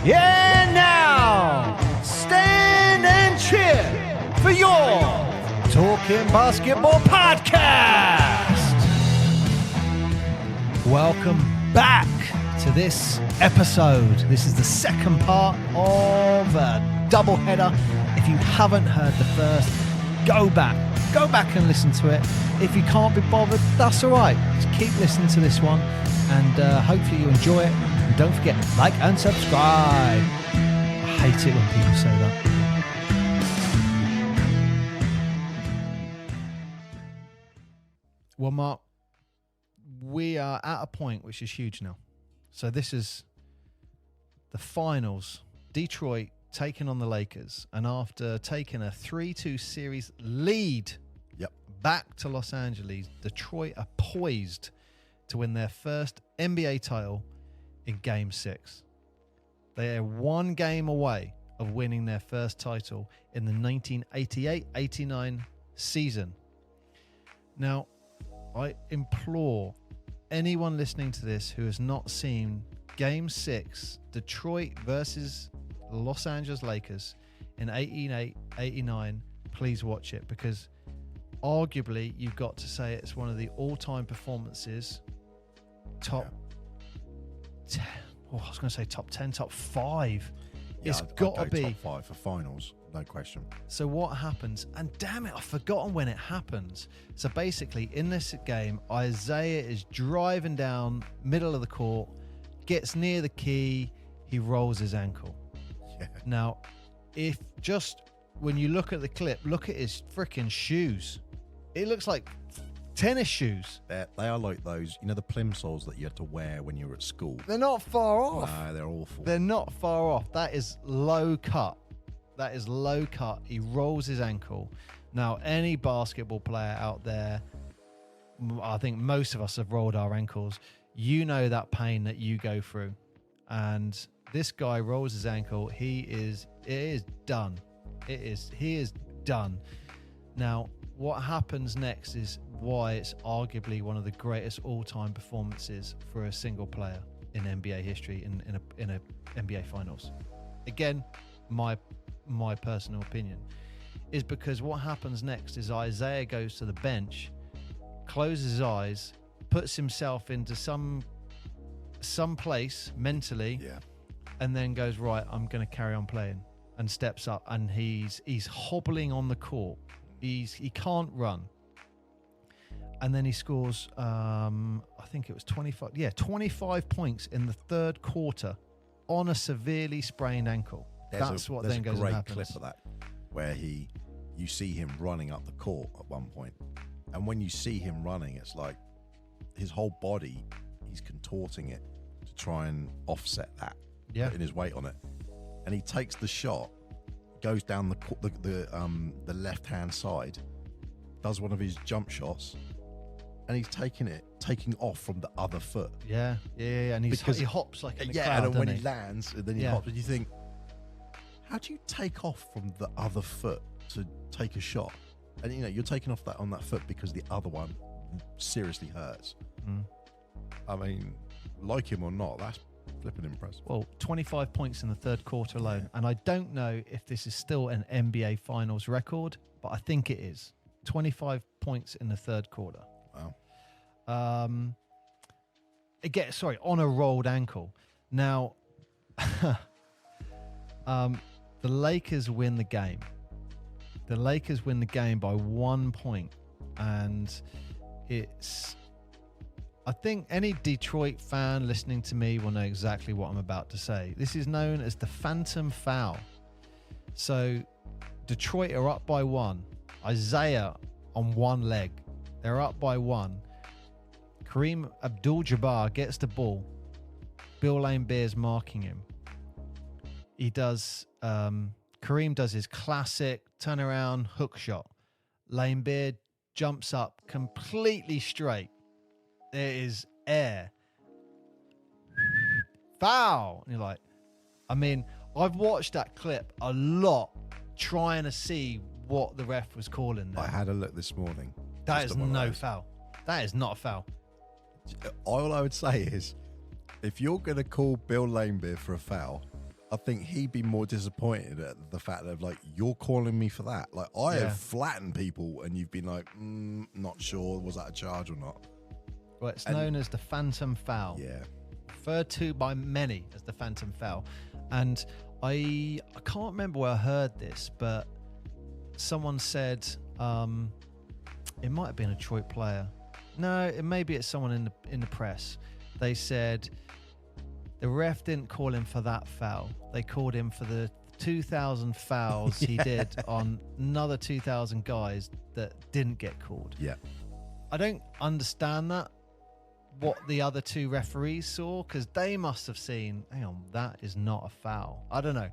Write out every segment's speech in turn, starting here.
Yeah, now stand and cheer for your Talking Basketball podcast. Welcome back to this episode. This is the second part of a doubleheader. If you haven't heard the first, go back and listen to it. If you can't be bothered, that's all right. Just keep listening to this one, and hopefully you enjoy it. And don't forget, like and subscribe. I hate it when people say that. Well, Mark, we are at a point which is huge now. So this is the finals. Detroit taking on the Lakers. And after taking a 3-2 series lead back to Los Angeles, Detroit are poised to win their first NBA title in Game 6. They are one game away of winning their first title in the 1988-89 season. Now, I implore anyone listening to this who has not seen Game 6, Detroit versus Los Angeles Lakers in 88-89, please watch it, because arguably you've got to say it's one of the all-time performances. Top 10. Oh, I was going to say top 10, top 5. Yeah, it's got to be top 5 for finals, no question. So what happens? And damn it, I've forgotten when it happens. So basically, in this game, Isaiah is driving down middle of the court, gets near the key, he rolls his ankle. Yeah. Now, if just when you look at the clip, look at his freaking shoes. It looks like tennis shoes. They are like those, the plimsolls that you had to wear when you were at school. They're not far off. No, they're awful. They're not far off. That is low cut. He rolls his ankle. Now, any basketball player out there, I think most of us have rolled our ankles. You know that pain that you go through. And this guy rolls his ankle. It is done. He is done. Now, what happens next is why it's arguably one of the greatest all-time performances for a single player in NBA history in a NBA Finals. Again, my personal opinion is because what happens next is Isaiah goes to the bench, closes his eyes, puts himself into some place mentally, and then goes, right, I'm going to carry on playing, and steps up, and he's hobbling on the court. He can't run. And then he scores, I think it was 25 points in the third quarter on a severely sprained ankle. That's what then goes and happens. There's a great clip of that where you see him running up the court at one point. And when you see him running, it's like his whole body, he's contorting it to try and offset that, putting his weight on it. And he takes the shot, goes down the left-hand side, does one of his jump shots, and he's taking off from the other foot. Yeah. And he hops like in the crowd, and then when he he lands, and then he hops, and you think, how do you take off from the other foot to take a shot? And you're taking off on that foot because the other one seriously hurts. I mean, like him or not, that's flipping impressive. Well, 25 points in the third quarter alone. And I don't know if this is still an NBA Finals record, but I think it is. 25 points in the third quarter. Wow. On a rolled ankle. Now, the Lakers win the game. The Lakers win the game by 1 point. And I think any Detroit fan listening to me will know exactly what I'm about to say. This is known as the Phantom Foul. So Detroit are up by 1. Isaiah on one leg. They're up by 1. Kareem Abdul-Jabbar gets the ball. Bill Laimbeer's marking him. Kareem does his classic turnaround hook shot. Laimbeer jumps up completely straight. There is air. Foul. And you're like, I've watched that clip a lot trying to see what the ref was calling there. I had a look this morning. That is no foul. That is not a foul. All I would say is, if you're going to call Bill Laimbeer for a foul, I think he'd be more disappointed at the fact of like, you're calling me for that. Like, I have flattened people and you've been like, not sure, was that a charge or not? Well, it's known as the phantom foul. Yeah. Referred to by many as the phantom foul. And I can't remember where I heard this, but someone said it might have been a Detroit player. No, maybe it's someone in the press. They said the ref didn't call him for that foul. They called him for the 2,000 fouls he did on another 2,000 guys that didn't get called. Yeah. I don't understand that, what the other two referees saw, because they must have seen, hang on, that is not a foul. I don't know.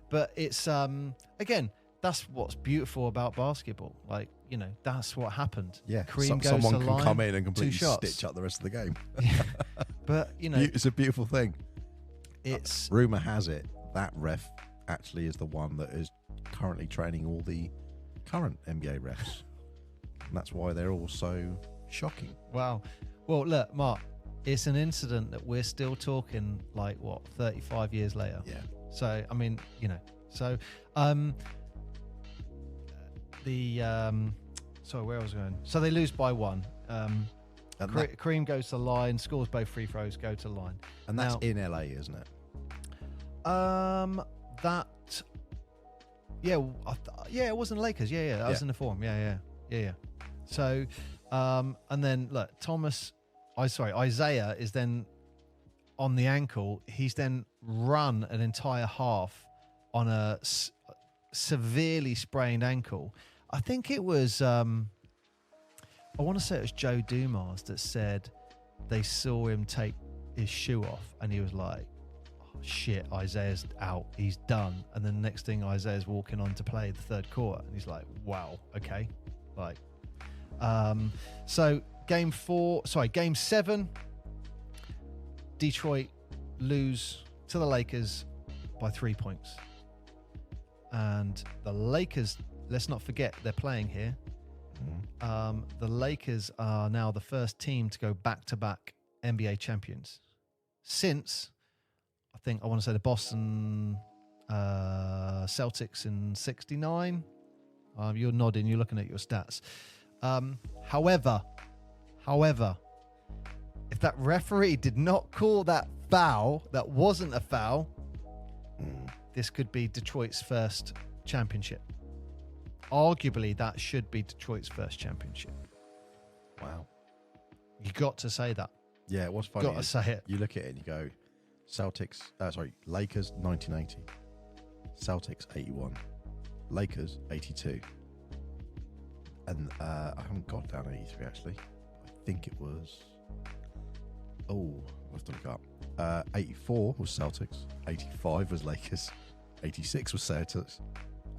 But it's, again, that's what's beautiful about basketball. Like, you know, that's what happened. Yeah. Kareem goes someone to can line, come in and 2 completely shots. stitch up the rest of the game. But, you know, It's a beautiful thing. it's Rumor has it that ref actually is the one that is currently training all the current NBA refs. And that's why they're all so shocking. wow. Well, look, Mark, it's an incident that we're still talking like, what, 35 years later? Yeah. So, I mean, you know, so sorry, where was I going? So they lose by 1. Kareem goes to the line, scores both free throws, go to the line. And that's Now, in LA, isn't it? It wasn't Lakers. Yeah, that was in the Forum. Yeah. So, and then look, Isaiah is then on the ankle. He's then run an entire half on a severely sprained ankle. I think it was, I want to say it was Joe Dumas that said they saw him take his shoe off and he was like, oh, shit, Isaiah's out, he's done. And then the next thing, Isaiah's walking on to play the third quarter and he's like, wow, okay. Like, so game 7, Detroit lose to the Lakers by 3 points. And the Lakers, let's not forget they're playing here. The Lakers are now the first team to go back-to-back NBA champions since, I want to say the Boston Celtics in 69. You're nodding, you're looking at your stats. However, if that referee did not call that foul, that wasn't a foul, this could be Detroit's first championship. Arguably, that should be Detroit's first championship. Wow. You got to say that. Yeah, it was funny. Got to say it. You look at it and you go, Lakers 1980, Celtics 81, Lakers 82. And I haven't got down 83 actually. I think it was, I'll have to look up. 84 was Celtics, 85 was Lakers, 86 was Celtics,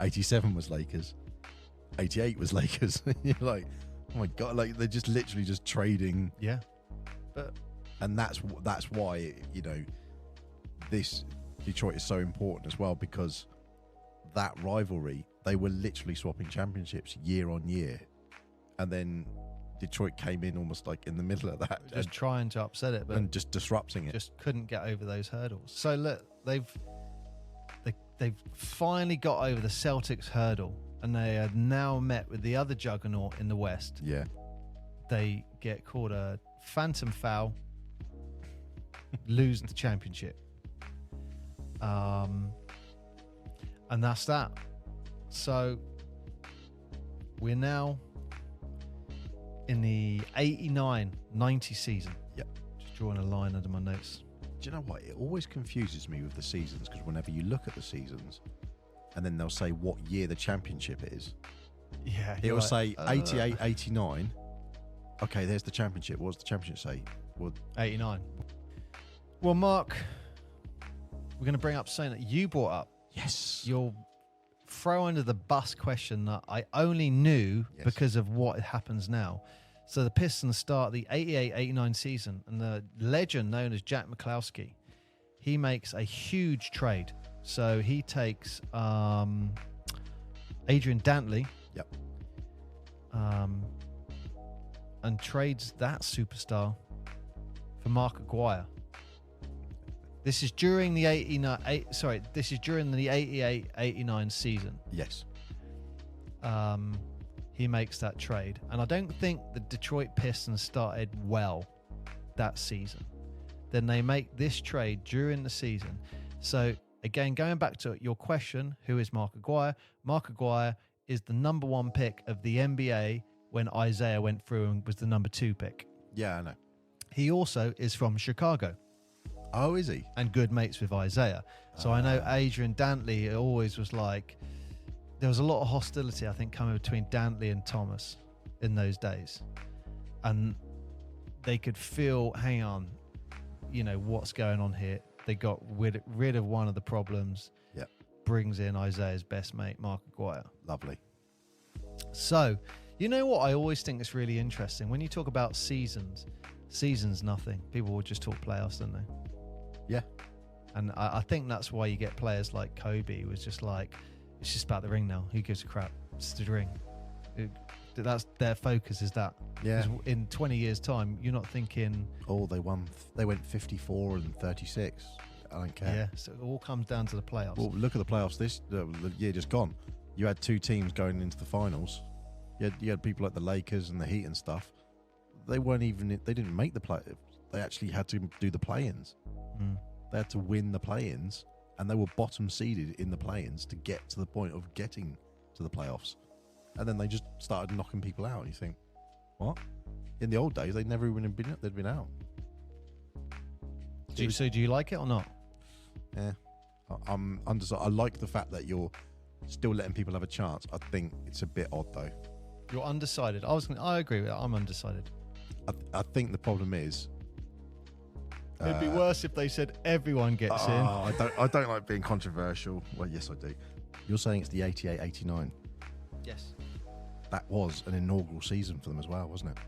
87 was Lakers, 88 was Lakers. You're like, oh my God, like they're just literally just trading. Yeah. But and that's why, you know, this Detroit is so important as well, because that rivalry, they were literally swapping championships year on year, and then Detroit came in almost like in the middle of that, just trying to upset it, but and just disrupting it. Just couldn't get over those hurdles. So look, they've finally got over the Celtics hurdle, and they are now met with the other juggernaut in the West. Yeah. They get called a phantom foul, lose the championship. And that's that. So we're now in the 89-90 season. Yep. Just drawing a line under my notes. Do you know what? It always confuses me with the seasons, because whenever you look at the seasons and then they'll say what year the championship is, Yeah. it will say 88, 89. Okay, there's the championship. What does the championship say? Well, 89. Well, Mark, we're going to bring up something that you brought up. yes. Your throw under the bus question that I only knew because of what happens now. So the Pistons start the 88-89 season, and the legend known as Jack McCloskey, he makes a huge trade. So he takes Adrian Dantley. Yep. And trades that superstar for Mark Aguirre. This is during the 88-89 season. Yes. He makes that trade. And I don't think the Detroit Pistons started well that season. Then they make this trade during the season. So, again, going back to your question, who is Mark Aguirre? Mark Aguirre is the number 1 pick of the NBA when Isaiah went through and was the number 2 pick. Yeah, I know. He also is from Chicago. Oh, is he? And good mates with Isaiah. So I know Adrian Dantley always was like, there was a lot of hostility, I think, coming between Dantley and Thomas in those days. And they could feel, hang on, what's going on here? They got rid of one of the problems. Yeah. Brings in Isaiah's best mate, Mark Aguirre. Lovely. So, you know what I always think is really interesting? When you talk about seasons nothing. People will just talk playoffs, don't they? Yeah. And I think that's why you get players like Kobe, who was just like, it's just about the ring now. Who gives a crap? It's the ring. That's their focus, is that. Yeah. In 20 years' time, you're not thinking... Oh, they won. They went 54 and 36. I don't care. Yeah, so it all comes down to the playoffs. Well, look at the playoffs the year just gone. You had 2 teams going into the finals. You had people like the Lakers and the Heat and stuff. They didn't make the play. They actually had to do the play-ins. They had to win the play-ins, and they were bottom seeded in the play-ins to get to the point of getting to the playoffs. And then they just started knocking people out. And you think, what? In the old days, they'd never even been. They'd been out. Do you like it or not? Yeah, I'm undecided. I like the fact that you're still letting people have a chance. I think it's a bit odd though. You're undecided. I agree with that. I'm undecided. I think the problem is it'd be worse if they said everyone gets in. I don't like being controversial. Well, yes, I do. You're saying it's the 88-89. Yes. That was an inaugural season for them as well, wasn't it?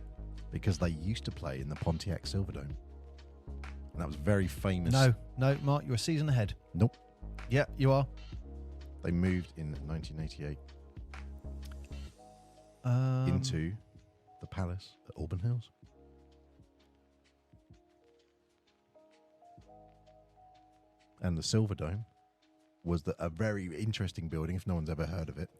Because they used to play in the Pontiac Silverdome. And that was very famous. No, Mark, you're a season ahead. Nope. Yeah, you are. They moved in 1988 into the Palace at Auburn Hills. And the Silverdome was a very interesting building, if no one's ever heard of it.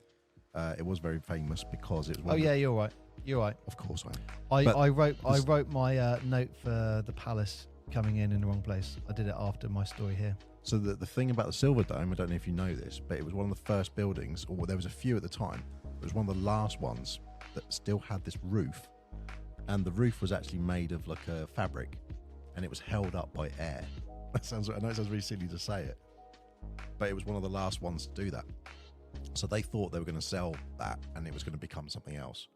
It was very famous because it was... you're right. You're right. Of course I am. I wrote my note for the Palace coming in the wrong place. I did it after my story here. So the thing about the Silverdome, I don't know if you know this, but it was one of the first buildings, or there was a few at the time. It was one of the last ones that still had this roof. And the roof was actually made of like a fabric, and it was held up by air. I know it sounds really silly to say it, but it was one of the last ones to do that. So they thought they were going to sell that and it was going to become something else.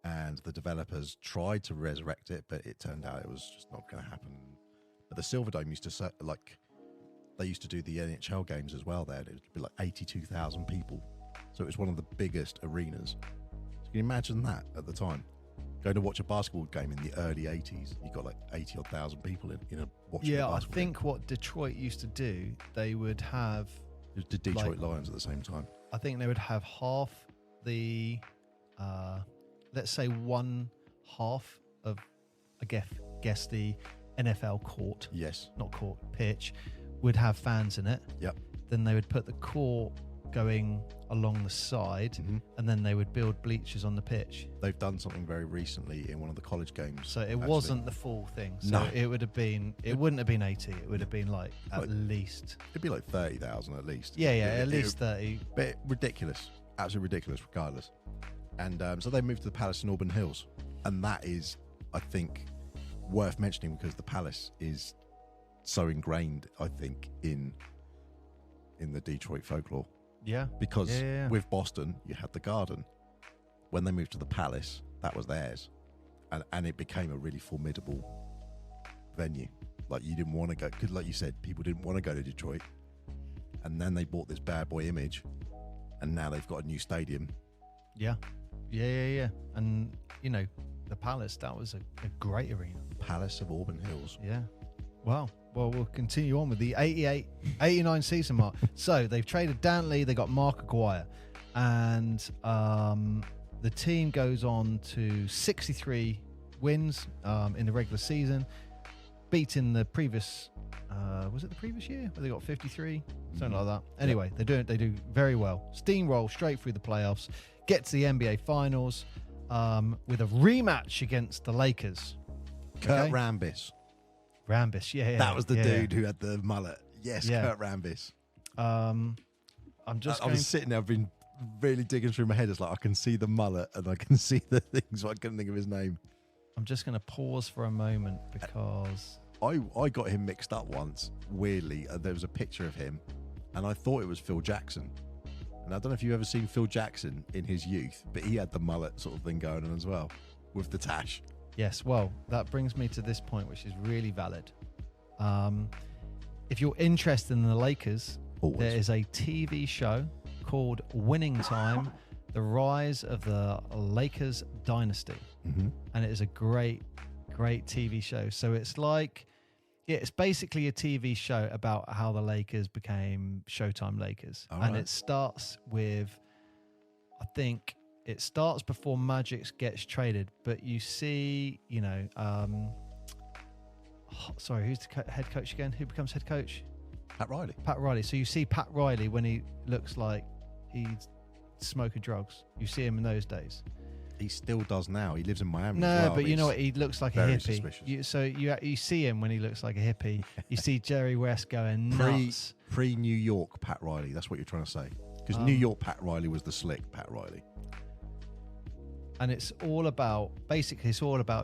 And the developers tried to resurrect it, but it turned out it was just not going to happen. But the Silverdome used to they used to do the NHL games as well there. It would be like 82,000 people. So it was one of the biggest arenas. So can you imagine that at the time? Going to watch a basketball game in the early 80s, you got like 80 odd thousand people in a watching a basketball I think game. what Detroit used to do, they would have... It was the Detroit Lions at the same time. I think they would have half the, let's say 1/2 of, I guess the NFL court. Yes. Not court, pitch, would have fans in it. Yep. Then they would put the court going along the side, and then they would build bleachers on the pitch. They've done something very recently in one of the college games. So it wasn't the full thing. So No. it would have been, it wouldn't have been 80. It would have been like at least. It'd be like 30,000 at least. Yeah, at least 30. But ridiculous. Absolutely ridiculous regardless. And so they moved to the Palace in Auburn Hills. And that is, I think, worth mentioning because the Palace is so ingrained, I think, in the Detroit folklore. Yeah. Because with Boston, you had the Garden. When they moved to the Palace, that was theirs. And it became a really formidable venue. Like, you didn't want to go, because like you said, people didn't want to go to Detroit. And then they bought this bad boy image. And now they've got a new stadium. Yeah. And, the Palace, that was a great arena. Palace of Auburn Hills. Yeah. Wow. Well, we'll continue on with the 88-89 season, Mark. So they've traded Dantley, they got Mark Aguirre, and the team goes on to 63 wins in the regular season. beating the previous. Was it the previous year where they got 53? Something like that. Anyway, they do very well. Steamroll straight through the playoffs. Get to the NBA Finals with a rematch against the Lakers. Kurt Rambis. Rambis, yeah. That was the dude who had the mullet. Yes, Yeah. Kurt Rambis. I was sitting there, I've been really digging through my head. It's like I can see the mullet and I can see the things, but I couldn't think of his name. I'm just going to pause for a moment because I got him mixed up once, weirdly. There was a picture of him, and I thought it was Phil Jackson. And I don't know if you've ever seen Phil Jackson in his youth, but he had the mullet sort of thing going on as well, with the tash. yes, well, that brings me to this point, which is really valid. If you're interested in the Lakers, there is a TV show called Winning Time, The Rise of the Lakers Dynasty. Mm-hmm. And it is a great TV show. So it's like, it's basically a TV show about how the Lakers became Showtime Lakers. All and right. it starts with, I think it starts before Magic gets traded, but you see, sorry, who's the head coach again? Who becomes head coach? Pat Riley. Pat Riley. So you see Pat Riley when he looks like he's smoking drugs. You see him in those days. He still does now. He lives in Miami. No, as well, but you know what? He looks like a very hippie. suspicious. You see him when he looks like a hippie. You see Jerry West going nuts. Pre-New York Pat Riley. That's what you're trying to say. Because New York Pat Riley was the slick Pat Riley. And it's all about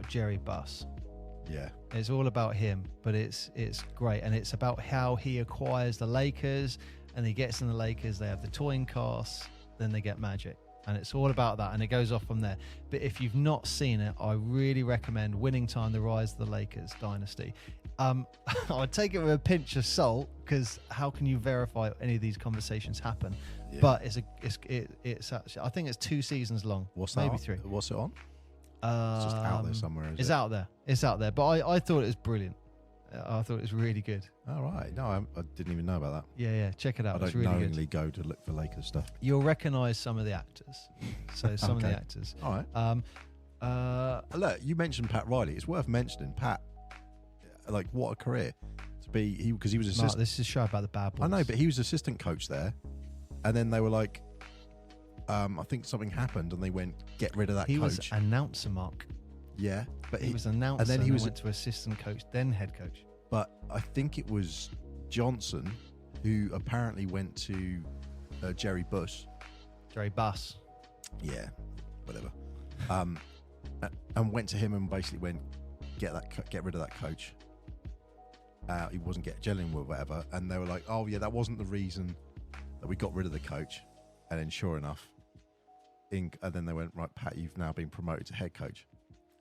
Jerry Buss. Yeah. It's all about him, but it's great. And it's about how he acquires the Lakers, and he gets in the Lakers. They have the touring cast, then they get Magic. And it's all about that, and it goes off from there. But if you've not seen it, I really recommend Winning Time, The Rise of the Lakers Dynasty. I would take it with a pinch of salt, because how can you verify any of these conversations happen? Yeah. But it's actually, I think it's 2 seasons long. What's maybe that? 3. What's it on? It's just out there somewhere. It's out there. It's out there. But I thought it was brilliant. I thought it was really good. All right. No, I didn't even know about that. Yeah. Check it out. I don't it's really knowingly good. go to look for Lakers stuff. You'll recognise some of the actors. So some of the Okay. actors. All right. Look, you mentioned Pat Riley. It's worth mentioning Pat. Like, what a career to be. Because he was assistant. Mark, this is a show about the bad boys. I know, but he was assistant coach there, and then they were like, I think something happened, and they went, get rid of that coach. He was announcer, Mark. Yeah, but He was announcer, and then he went to assistant coach, then head coach. But I think it was Johnson who apparently went to Jerry Buss. Jerry Buss. Yeah, whatever. And went to him and basically went, get rid of that coach. He wasn't gelling with whatever, and they were like, oh yeah, that wasn't the reason that we got rid of the coach. And then sure enough, and then they went, right, Pat, you've now been promoted to head coach.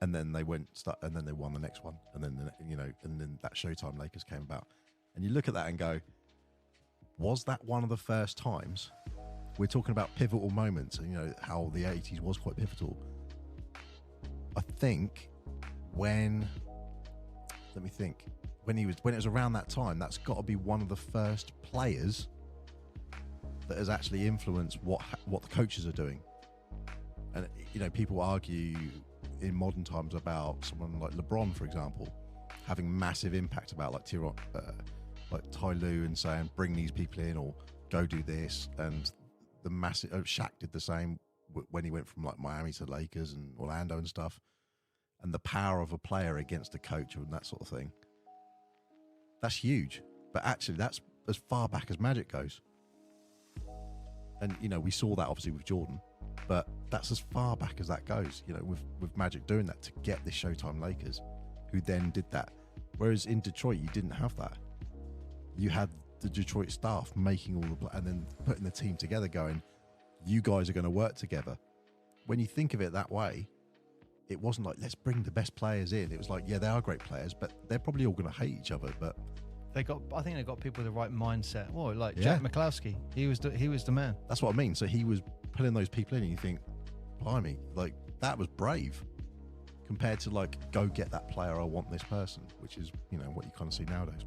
And then they won the next one, and then and then that Showtime Lakers came about. And you look at that and go, was that one of the first times? We're talking about pivotal moments, and how the 80s was quite pivotal. I think when it was around that time, that's got to be one of the first players that has actually influenced what the coaches are doing. And people argue in modern times about someone like LeBron, for example, having massive impact about like Ty Lue, and saying bring these people in or go do this, and the massive Shaq did the same when he went from like Miami to Lakers and Orlando and stuff, and the power of a player against a coach and that sort of thing. That's huge, but actually that's as far back as Magic goes, and we saw that obviously with Jordan. But that's as far back as that goes, with Magic doing that to get the Showtime Lakers, who then did that. Whereas in Detroit, you didn't have that. You had the Detroit staff making all and then putting the team together going, you guys are going to work together. When you think of it that way, it wasn't like, let's bring the best players in. It was like, yeah, they are great players, but they're probably all going to hate each other. But I think they got people with the right mindset. Well, like Yeah. Jack McCloskey, he was the man. that's what I mean. So he was pulling those people in, and you think, blimey, like that was brave compared to like, go get that player, I want this person, which is what you kind of see nowadays.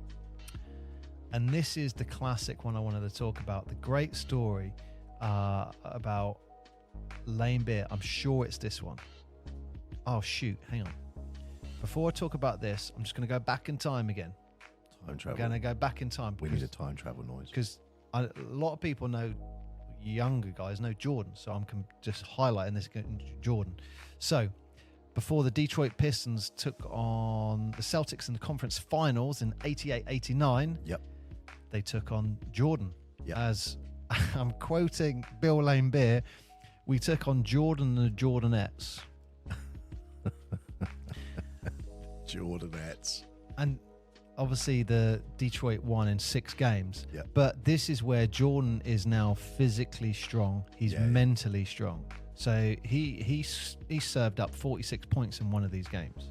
And this is the classic one I wanted to talk about. The great story about Lane Beer. I'm sure it's this one. Oh shoot, hang on. before I talk about this, I'm just going to go back in time again. Time travel. I'm going to go back in time. We need a time travel noise. Because a lot of people know, younger guys know Jordan. So I'm just highlighting this Jordan. So before the Detroit Pistons took on the Celtics in the conference finals in 88-89, Yep. they took on Jordan. Yep. As I'm quoting Bill Lane Beer, we took on Jordan and the Jordanettes. Jordanettes. And obviously the Detroit won in 6 games. Yep. But this is where Jordan is now physically strong. He's mentally strong. So he served up 46 points in one of these games.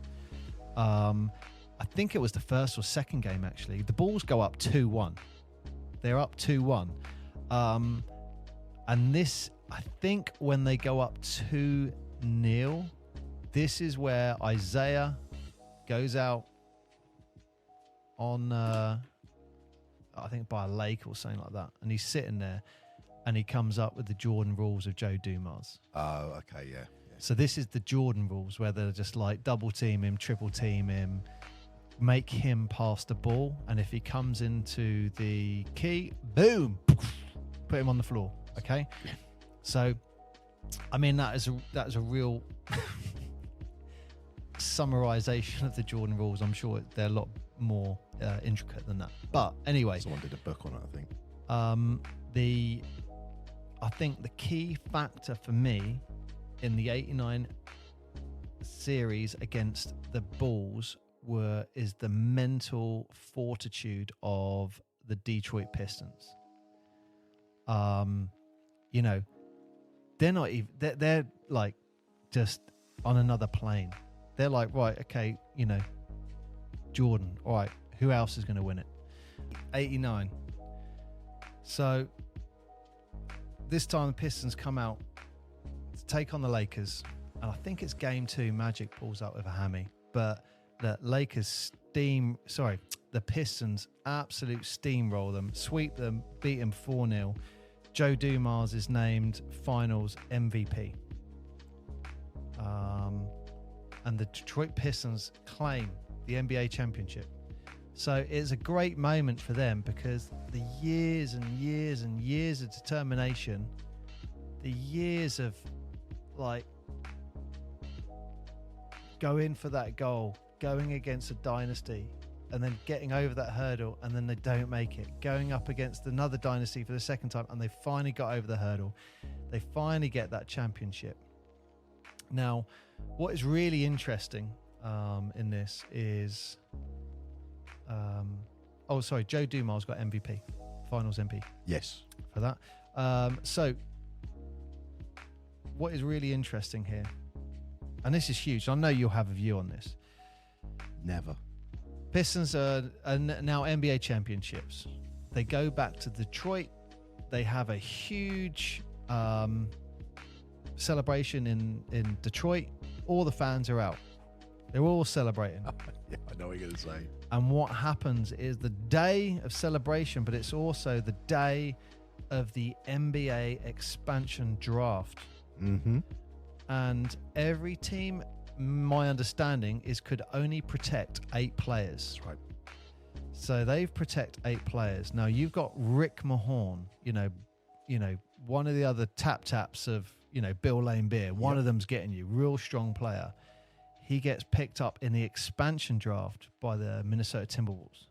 I think it was the first or second game, actually. The Bulls go up 2-1. They're up 2-1. And this, I think when they go up 2-0, this is where Isaiah goes out on, I think by a lake or something like that. And he's sitting there. And he comes up with the Jordan rules of Joe Dumars. Oh, okay, yeah. So this is the Jordan rules, where they're just like double team him, triple team him, make him pass the ball, and if he comes into the key, boom, put him on the floor. Okay, so I mean that is a real summarization of the Jordan rules. I'm sure they're a lot more intricate than that. But anyway, someone did a book on it, I think. I think the key factor for me in the 89 series against the Bulls is the mental fortitude of the Detroit Pistons. You know, they're not even, they're like just on another plane. They're like, right, okay, you know, Jordan, all right, who else is going to win it? 89. So this time the Pistons come out to take on the Lakers, and I think it's game 2. Magic pulls up with a hammy, but the Pistons absolute steamroll them, sweep them, beat them 4-0. Joe Dumars is named Finals MVP, and the Detroit Pistons claim the NBA championship. So it's a great moment for them, because the years and years and years of determination, the years of like going for that goal, going against a dynasty, and then getting over that hurdle, and then they don't make it, going up against another dynasty for the second time, and they finally got over the hurdle. They finally get that championship. Now, what is really interesting in this is... Joe Dumars got MVP, Finals MP. Yes. For that. So, what is really interesting here, and this is huge, I know you'll have a view on this. Never. Pistons are now NBA championships. They go back to Detroit. They have a huge celebration in Detroit. All the fans are out. They're all celebrating. Yeah, I know what you're going to say. And what happens is the day of celebration, but it's also the day of the NBA expansion draft. Mm-hmm. And every team, my understanding, could only protect 8 players. That's right. So they protect 8 players. Now you've got Rick Mahorn, you know, one of the other taps of, Bill Lane Beer. One of them's getting you, real strong player. He gets picked up in the expansion draft by the Minnesota Timberwolves.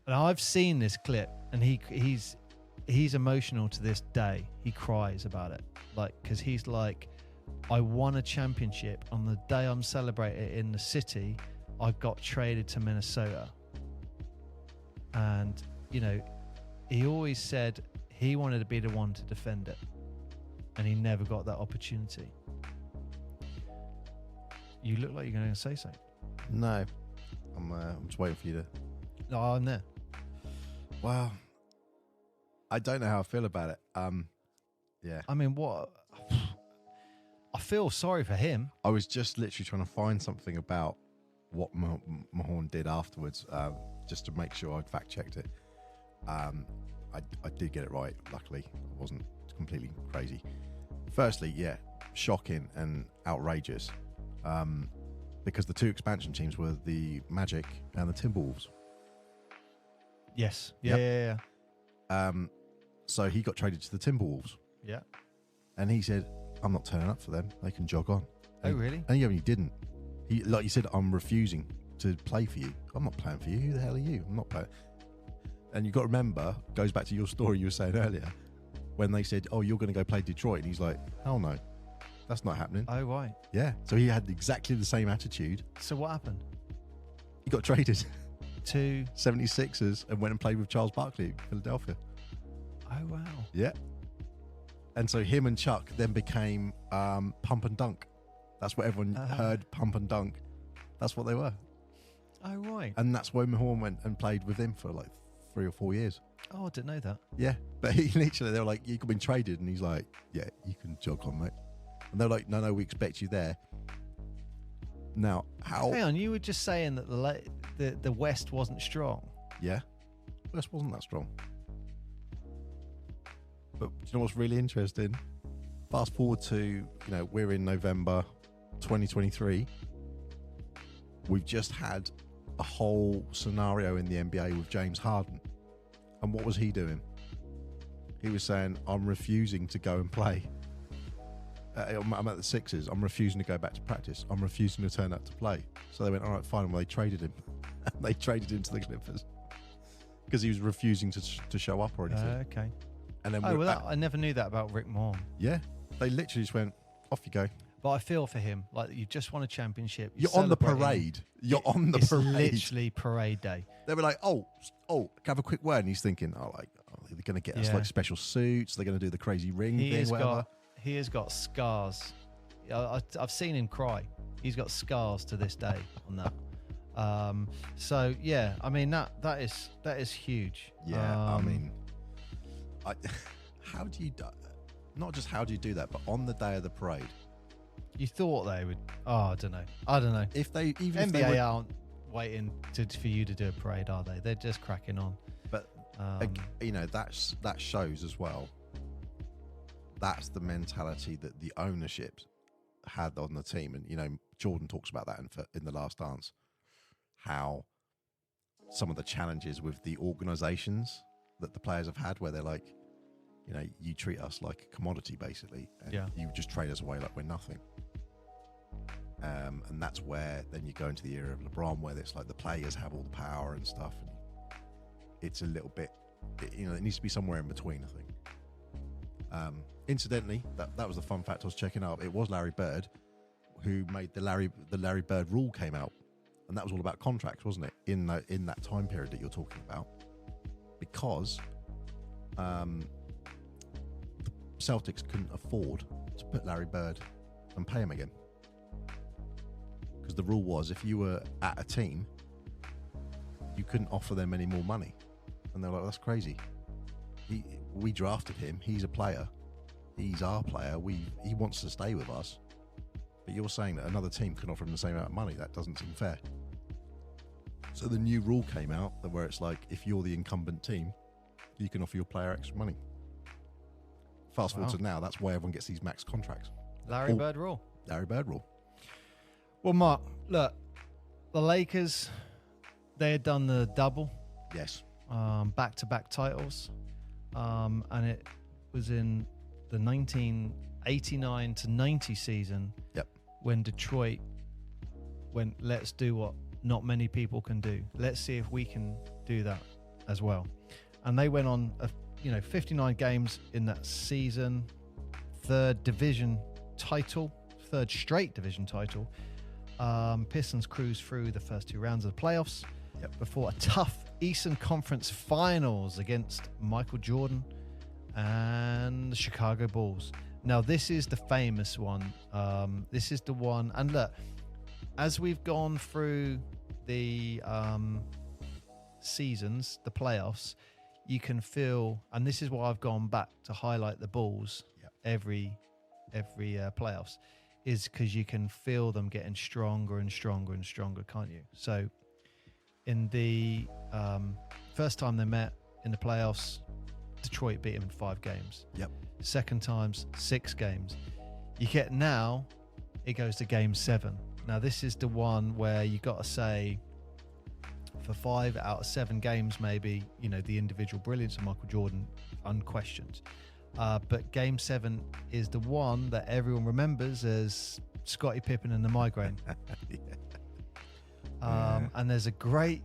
And I've seen this clip, and he's emotional to this day. He cries about it, because he's like, I won a championship on the day I'm celebrating in the city. I got traded to Minnesota, and he always said he wanted to be the one to defend it, and he never got that opportunity. You look like you're going to say something. No, I'm just waiting for you to. No, I'm there. Well, I don't know how I feel about it. Yeah. I mean, what? I feel sorry for him. I was just literally trying to find something about what Mahorn did afterwards, just to make sure I'd fact checked it. I did get it right. Luckily, I wasn't completely crazy. Firstly, yeah, shocking and outrageous. because the two expansion teams were the Magic and the Timberwolves. Yes. Yep. Yeah. So he got traded to the Timberwolves, Yeah. and he said, "I'm not turning up for them. They can jog on." Oh, really? And he didn't. He, like you said, "I'm refusing to play for you. I'm not playing for you. Who the hell are you? I'm not playing." And you've got to remember, goes back to your story you were saying earlier, when they said, "Oh, you're going to go play Detroit," and he's like, "Hell no, that's not happening." Oh, right. Yeah. So he had exactly the same attitude. So what happened? He got traded To 76ers and went and played with Charles Barkley, Philadelphia. Oh, wow. Yeah. And so him and Chuck then became Pump and Dunk. That's what everyone heard, Pump and Dunk. That's what they were. Oh, right. And that's why Mahorn went and played with him for like 3 or 4 years. Oh, I didn't know that. Yeah. But he literally, they were like, "You've been traded." And he's like, "Yeah, you can jog on, mate." And they're like, no, we expect you there. Now, how... Hang on, you were just saying that the West wasn't strong. Yeah. West wasn't that strong. But do you know what's really interesting? Fast forward to, we're in November 2023. We've just had a whole scenario in the NBA with James Harden. And what was he doing? He was saying, "I'm refusing to go and play. I'm at the Sixers. I'm refusing to go back to practice. I'm refusing to turn up to play." So they went, "All right, fine." Well, they traded him. They traded him to the Clippers because he was refusing to show up or anything. Okay. And then I never knew that about Rick Mahorn. Yeah, they literally just went, "Off you go." But I feel for him. Like, you just won a championship. You're on the parade. You're on the it's parade. Literally parade day. They were like, "Oh, have a quick word." And he's thinking, they're going to get us like special suits. They're going to do the crazy ring thing, whatever. He has got scars. I've seen him cry. He's got scars to this day on that. So yeah, I mean that is huge. Yeah, I mean, how do you do? Not just how do you do that, but on the day of the parade. You thought they would? Oh, I don't know. If they NBA aren't waiting for you to do a parade, are they? They're just cracking on. But that shows as well. That's the mentality that the ownership had on the team, and Jordan talks about that in The Last Dance, how some of the challenges with the organizations that the players have had, where they're like, you treat us like a commodity basically, and you just trade us away like we're nothing. And that's where then you go into the era of LeBron, where it's like the players have all the power and stuff, and it's a little bit, it needs to be somewhere in between, I think. Incidentally, that was the fun fact I was checking out. It was Larry Bird who made the Larry Bird rule came out, and that was all about contracts, wasn't it? In that time period that you're talking about, because the Celtics couldn't afford to put Larry Bird and pay him again, because the rule was if you were at a team, you couldn't offer them any more money, and they're like, "That's crazy. We drafted him. He's a player. He's our player. He wants to stay with us. But you're saying that another team can offer him the same amount of money. That doesn't seem fair." So the new rule came out where it's like, if you're the incumbent team, you can offer your player extra money. Fast forward to now, that's why everyone gets these max contracts. Larry Bird rule. Larry Bird rule. Well, Mark, look, the Lakers, they had done the double. Yes. Back-to-back titles. And it was in the 1989 to 90 season. Yep. When Detroit went, "Let's do what not many people can do. Let's see if we can do that as well." And they went on 59 games in that season, third straight division title. Pistons cruised through the first 2 rounds of the playoffs before a tough Eastern Conference Finals against Michael Jordan and the Chicago Bulls. Now, this is the famous one. This is the one. And look, as we've gone through the seasons, the playoffs, you can feel, and this is why I've gone back to highlight the Bulls every playoffs, is because you can feel them getting stronger and stronger and stronger, can't you? So in the first time they met in the playoffs, Detroit beat them in 5 games. Yep. Second times, 6 games. You get now, it goes to game 7. Now, this is the one where you got to say, for 5 out of 7 games, maybe, the individual brilliance of Michael Jordan, unquestioned. But Game 7 is the one that everyone remembers as Scottie Pippen and the migraine. And there's a great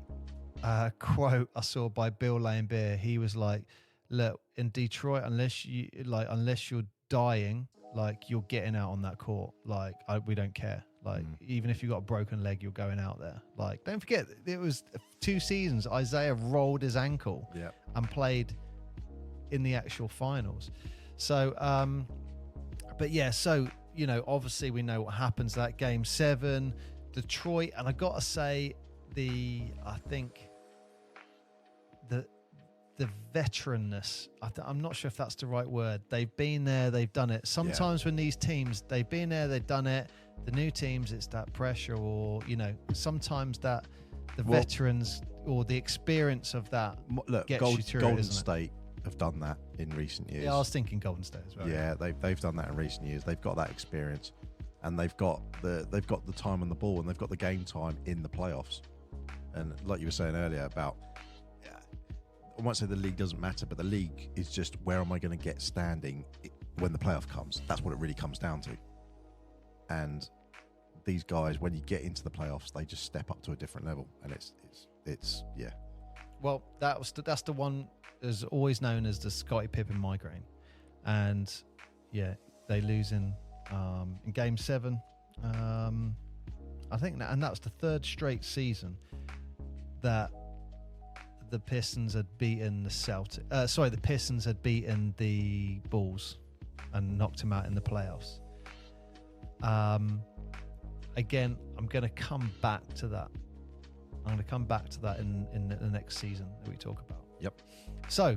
quote I saw by Bill Laimbeer. He was like, look, in Detroit, unless you're dying, like, you're getting out on that court. Like, we don't care. Like, even if you got a broken leg, you're going out there. Like, don't forget, it was 2 seasons. Isaiah rolled his ankle and played in the actual finals. So, but yeah, so, obviously we know what happens that Game 7, Detroit, and I got to say, I think the veteranness, I'm not sure if that's the right word. They've been there, they've done it. Sometimes when these teams, they've been there, they've done it. The new teams, it's that pressure, or, sometimes that the veterans or the experience of that gets you through Golden it, isn't State have done that in recent years. Yeah, I was thinking Golden State as well. Yeah, they've done that in recent years. They've got that experience, and they've got the time on the ball, and they've got the game time in the playoffs. And like you were saying earlier about, I won't say the league doesn't matter, but the league is just, where am I going to get standing when the playoff comes? That's what it really comes down to. And these guys, when you get into the playoffs, they just step up to a different level, and it's yeah. Well, that's the one is always known as the Scottie Pippen migraine, and they lose in Game 7. I think and that's the 3rd straight season that the Pistons had beaten the Celtics. The Pistons had beaten the Bulls and knocked them out in the playoffs. Again, I'm going to come back to that. I'm going to come back to that in the next season that we talk about. Yep. So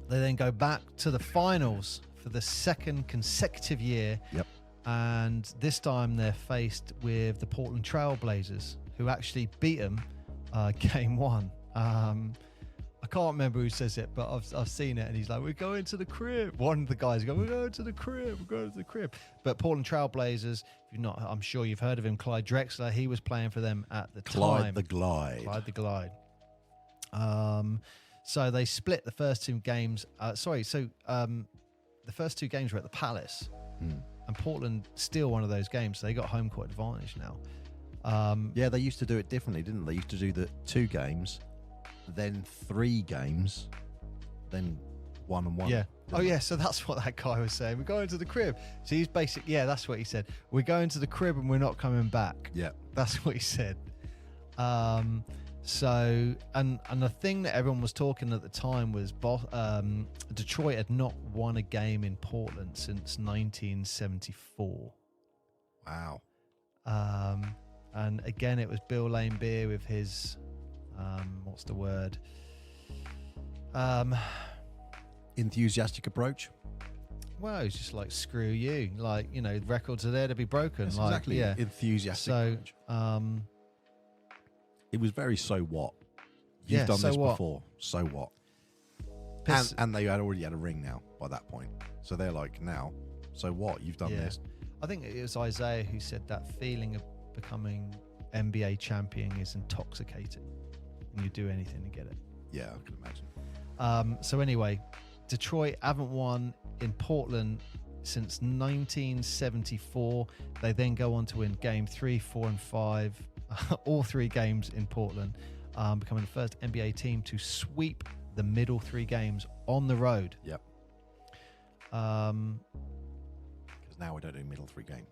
they then go back to the finals for the 2nd consecutive year. Yep. And this time they're faced with the Portland Trail Blazers, who actually beat them Game 1. I can't remember who says it, but I've seen it, and he's like, "We're going to the crib." One of the guys goes, "We're going to the crib. We're going to the crib." But Portland Trail Blazers, if you're not, I'm sure you've heard of him, Clyde Drexler. He was playing for them at the time. Clyde the Glide. So they split the first 2 games. The first 2 games were at the Palace, and Portland still one of those games. So they got home court advantage now. Yeah, they used to do it differently, didn't they? They used to do the 2 games, then 3 games, then 1 and 1. Yeah. Oh, yeah. So that's what that guy was saying. We're going to the crib. So he's basically, that's what he said. We're going to the crib and we're not coming back. Yeah. That's what he said. So, and the thing that everyone was talking at the time was Detroit had not won a game in Portland since 1974. Wow. And again, it was Bill Laimbeer with his, what's the word? Enthusiastic approach. Well, it's just like, screw you. Like, records are there to be broken. That's like, exactly. Yeah. Enthusiastic approach. It was very so what. You've done this before. So what? And they already had a ring now by that point. So they're like, now, so what? You've done this. I think it was Isaiah who said that feeling of becoming NBA champion is intoxicating, and you do anything to get it. Yeah, I can imagine. So anyway, Detroit haven't won in Portland since 1974. They then go on to win Game 3, 4, and 5, all 3 games in Portland, becoming the first NBA team to sweep the middle 3 games on the road. Yep. Because now we don't do middle 3 games.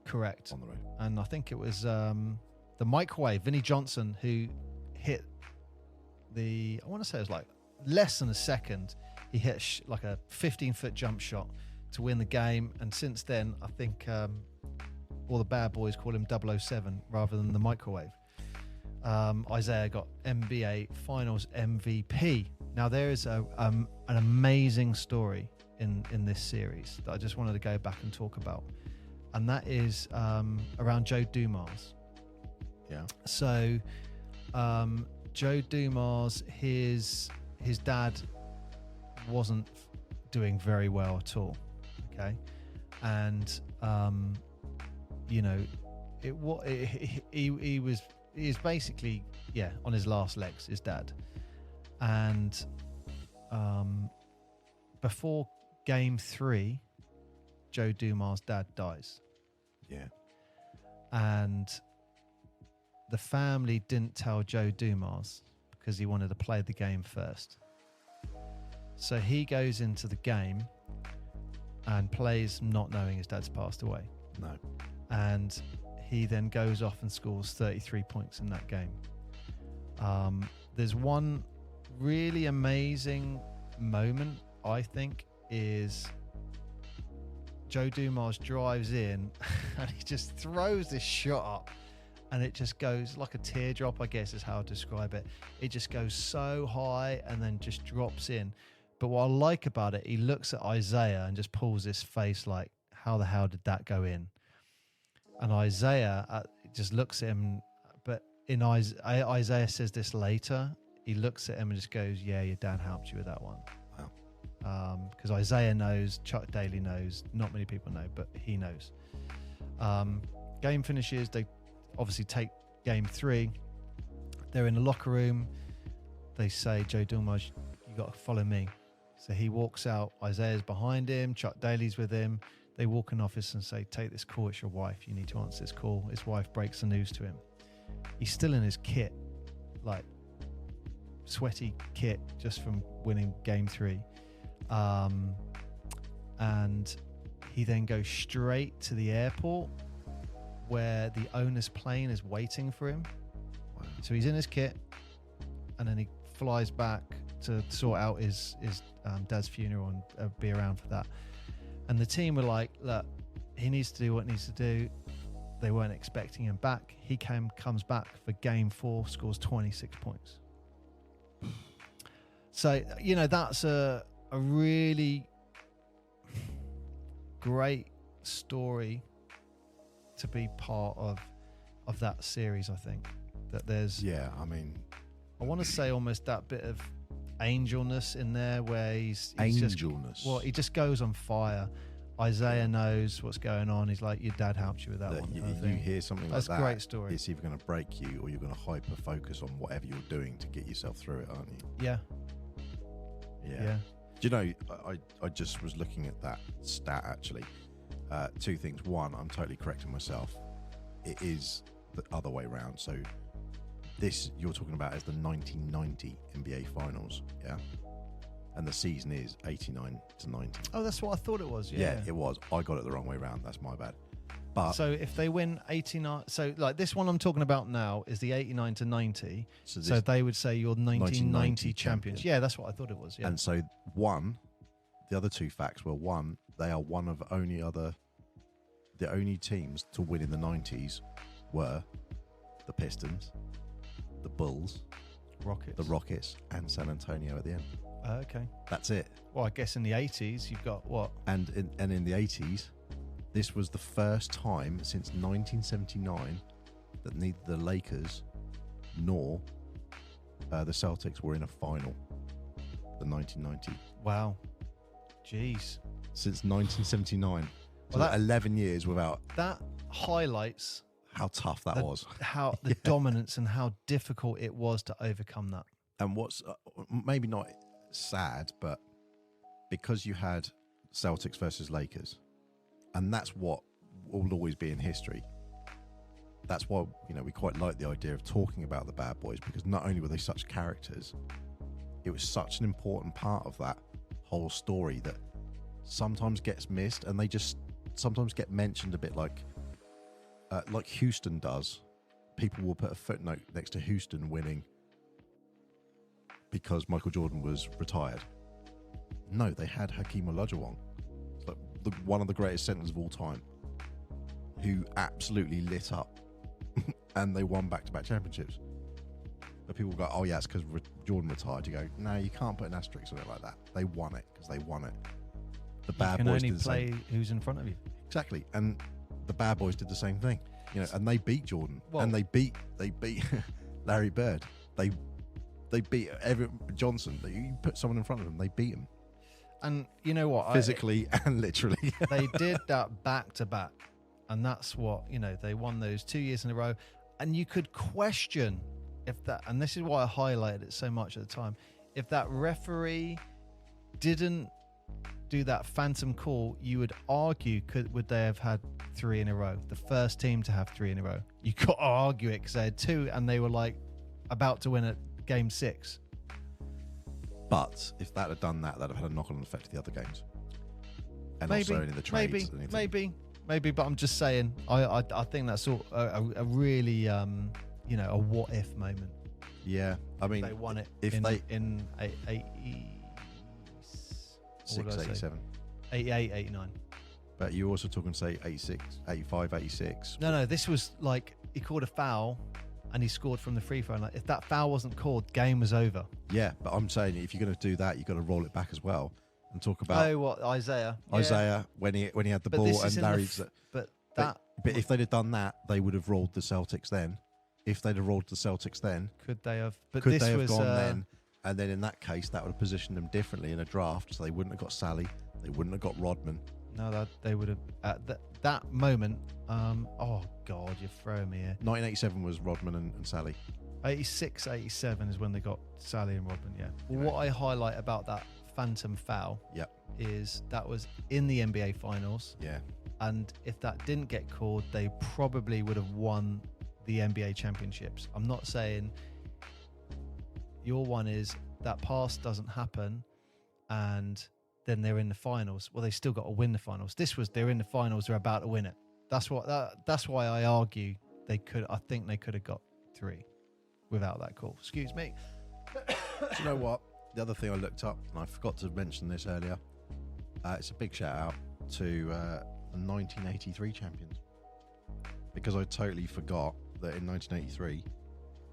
Correct. On the road. And I think it was the microwave, Vinnie Johnson, who hit I want to say it was like less than a second. He hit like a 15-foot jump shot to win the game. And since then, I think all the bad boys call him 007 rather than the microwave. Isaiah got NBA Finals MVP. Now, there is an amazing story in this series that I just wanted to go back and talk about. And that is around Joe Dumars. Yeah. So, Joe Dumars, his dad wasn't doing very well at all. Okay. And, he's basically on his last legs, his dad. And before game 3, Joe Dumars' dad dies. Yeah. And the family didn't tell Joe Dumars because he wanted to play the game first. So he goes into the game and plays not knowing his dad's passed away. No. And he then goes off and scores 33 points in that game. There's one really amazing moment, I think, is Joe Dumars drives in and he just throws this shot up, and it just goes like a teardrop, I guess is how to describe it. It just goes so high and then just drops in. But what I like about it, he looks at Isaiah and just pulls this face like, how the hell did that go in? And Isaiah just looks at him, but Isaiah says this later. He looks at him and just goes, yeah, your dad helped you with that one. Wow. Because Isaiah knows, Chuck Daly knows, not many people know, but he knows. Game finishes, they obviously take game 3. They're in the locker room. They say, Joe Dumars, you got to follow me. So he walks out. Isaiah's behind him. Chuck Daly's with him. They walk in office and say, take this call. It's your wife. You need to answer this call. His wife breaks the news to him. He's still in his kit, like sweaty kit, just from winning game 3. And he then goes straight to the airport where the owner's plane is waiting for him. Wow. So he's in his kit, and then he flies back to sort out his dad's funeral and be around for that. And the team were like, look, he needs to do what he needs to do. They weren't expecting him back. He comes back for game 4, scores 26 points. So, that's a really great story to be part of that series, I think. That there's... Yeah, I mean... I want to say almost that bit of angelness in there where he's angelness. He just goes on fire. Isaiah knows what's going on. He's like, your dad helped you with that one. You hear something That's like a that, great story. It's either going to break you or you're going to hyper focus on whatever you're doing to get yourself through it, aren't you? Yeah. Yeah. Do you know, I just was looking at that stat actually. 2 things. One, I'm totally correcting myself. It is the other way around. So this you're talking about is the 1990 NBA Finals, yeah? And the season is 89 to 90. Oh, that's what I thought it was, yeah. Yeah, it was. I got it the wrong way around. That's my bad. But so if they win 89... So, like, this one I'm talking about now is the 89 to 90. So they would say you're 1990 champions. Yeah, that's what I thought it was, yeah. And so, the other 2 facts were, one, they are one of the only teams to win in the 90s were the Pistons, the Bulls, the Rockets, and San Antonio at the end. Okay. That's it. Well, I guess in the 80s, you've got what? And in the 80s, this was the first time since 1979 that neither the Lakers nor the Celtics were in a final. The 1990. Wow. Jeez. Since 1979. So Well, 11 years without... That highlights... How tough that was. How the dominance and how difficult it was to overcome that. And what's maybe not sad, but because you had Celtics versus Lakers, and that's what will always be in history. That's why, we quite like the idea of talking about the bad boys, because not only were they such characters, it was such an important part of that whole story that sometimes gets missed, and they just sometimes get mentioned a bit like Houston does. People will put a footnote next to Houston winning because Michael Jordan was retired. No, they had Hakeem Olajuwon, like one of the greatest centers of all time, who absolutely lit up, and they won back-to-back championships. But people go, "Oh yeah, it's because Jordan retired." You go, "No, you can't put an asterisk on it like that. They won it because they won it." The bad boys did the same. You can only play who's in front of you. Exactly, and the bad boys did the same thing. And they beat Jordan, and they beat Larry Bird. They beat Johnson. You put someone in front of them, they beat him. And you know what? Physically and literally. They did that back to back. And that's what, they won those 2 years in a row. And you could question if that, and this is why I highlighted it so much at the time, if that referee didn't do that phantom call, you would argue, would they have had 3 in a row? The first team to have 3 in a row. You got to argue it because they had 2 and they were like about to win at game 6. But if that had done that, that'd have had a knock-on effect to the other games. And Maybe, also in the trades. Maybe, but I'm just saying, I think that's a really, a what if moment. Yeah, I mean, they won it if in 87. 88, 89. But you're also talking, say, 86, 85, 86. No, this was like he called a foul and he scored from the free throw. Like, if that foul wasn't called, game was over. Yeah, but I'm saying if you're going to do that, you've got to roll it back as well and talk about Isaiah? Isaiah when he had the but ball and Larry. But if they'd have done that, they would have rolled the Celtics then. If they'd have rolled the Celtics then, could they have? But could this they have was gone then? And then in that case, that would have positioned them differently in a draft. So they wouldn't have got Sally. They wouldn't have got Rodman. No, they would have at that moment. Oh God, you're throwing me here. 1987 was Rodman and Sally. 86, 87 is when they got Sally and Rodman. Yeah. What I highlight about that phantom foul, is that was in the NBA Finals. Yeah. And if that didn't get called, they probably would have won the NBA championships. I'm not saying your one is that pass doesn't happen and then they're in the finals. Well, they still got to win the finals. They're in the finals, they're about to win it. That's why I argue I think they could have got 3 without that call. Excuse me. Do you know what? The other thing I looked up, and I forgot to mention this earlier, it's a big shout out to the 1983 champions, because I totally forgot that in 1983